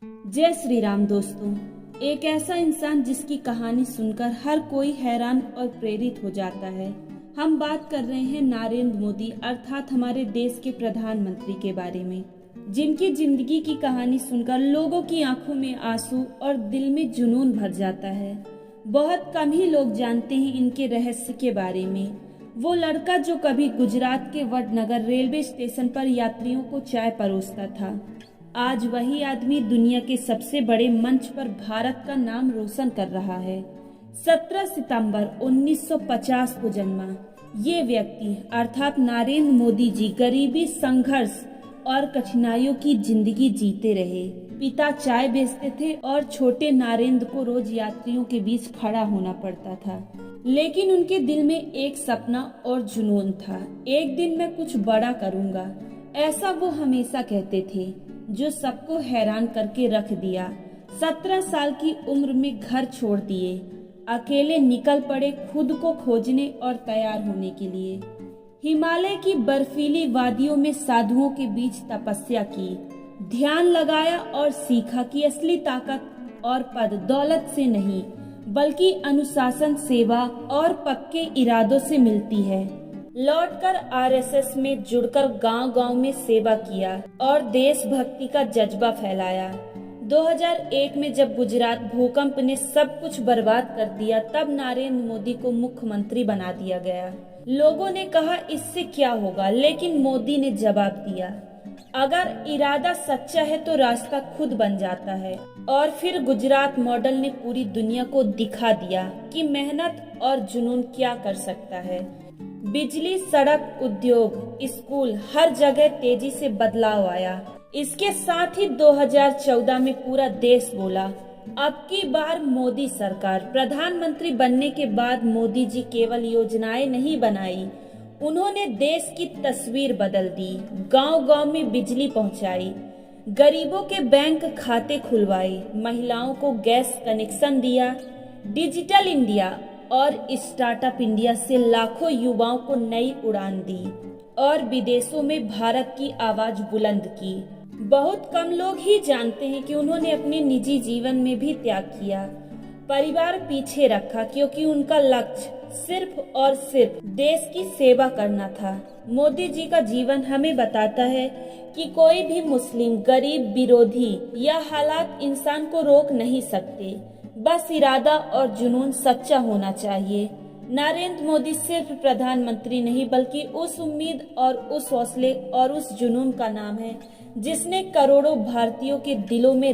जय श्री राम दोस्तों। एक ऐसा इंसान जिसकी कहानी सुनकर हर कोई हैरान और प्रेरित हो जाता है। हम बात कर रहे हैं नरेंद्र मोदी अर्थात हमारे देश के प्रधानमंत्री के बारे में, जिनकी जिंदगी की कहानी सुनकर लोगों की आंखों में आंसू और दिल में जुनून भर जाता है। बहुत कम ही लोग जानते हैं इनके रहस्य के बारे में। वो लड़का जो कभी गुजरात के वडनगर रेलवे स्टेशन पर यात्रियों को चाय परोसता था, आज वही आदमी दुनिया के सबसे बड़े मंच पर भारत का नाम रोशन कर रहा है। 17 सितंबर 1950 को जन्मा ये व्यक्ति अर्थात नरेंद्र मोदी जी गरीबी, संघर्ष और कठिनाइयों की जिंदगी जीते रहे। पिता चाय बेचते थे और छोटे नरेंद्र को रोज यात्रियों के बीच खड़ा होना पड़ता था, लेकिन उनके दिल में एक सपना और जुनून था। एक दिन मैं कुछ बड़ा करूंगा, ऐसा वो हमेशा कहते थे, जो सबको हैरान करके रख दिया। 17 साल की उम्र में घर छोड़ दिए, अकेले निकल पड़े खुद को खोजने और तैयार होने के लिए। हिमालय की बर्फीली वादियों में साधुओं के बीच तपस्या की, ध्यान लगाया और सीखा कि असली ताकत और पद दौलत से नहीं बल्कि अनुशासन, सेवा और पक्के इरादों से मिलती है। लौटकर आरएसएस में जुड़कर गांव-गांव में सेवा किया और देशभक्ति का जज्बा फैलाया। 2001 में जब गुजरात भूकंप ने सब कुछ बर्बाद कर दिया, तब नरेंद्र मोदी को मुख्यमंत्री बना दिया गया। लोगों ने कहा इससे क्या होगा, लेकिन मोदी ने जवाब दिया, अगर इरादा सच्चा है तो रास्ता खुद बन जाता है। और फिर गुजरात मॉडल ने पूरी दुनिया को दिखा दिया कि मेहनत और जुनून क्या कर सकता है। बिजली, सड़क, उद्योग, स्कूल, हर जगह तेजी से बदलाव आया। इसके साथ ही 2014 में पूरा देश बोला, अब की बार मोदी सरकार। प्रधानमंत्री बनने के बाद मोदी जी केवल योजनाएं नहीं बनाई, उन्होंने देश की तस्वीर बदल दी। गांव-गांव में बिजली पहुंचाई, गरीबों के बैंक खाते खुलवाए, महिलाओं को गैस कनेक्शन दिया, डिजिटल इंडिया और स्टार्टअप इंडिया से लाखों युवाओं को नई उड़ान दी और विदेशों में भारत की आवाज बुलंद की। बहुत कम लोग ही जानते हैं कि उन्होंने अपने निजी जीवन में भी त्याग किया, परिवार पीछे रखा, क्योंकि उनका लक्ष्य सिर्फ और सिर्फ देश की सेवा करना था। मोदी जी का जीवन हमें बताता है कि कोई भी मुस्लिम, गरीब, विरोधी या हालात इंसान को रोक नहीं सकते, बस इरादा और जुनून सच्चा होना चाहिए। नरेंद्र मोदी सिर्फ प्रधानमंत्री नहीं बल्कि उस उम्मीद और उस हौसले और उस जुनून का नाम है जिसने करोड़ों भारतीयों के दिलों में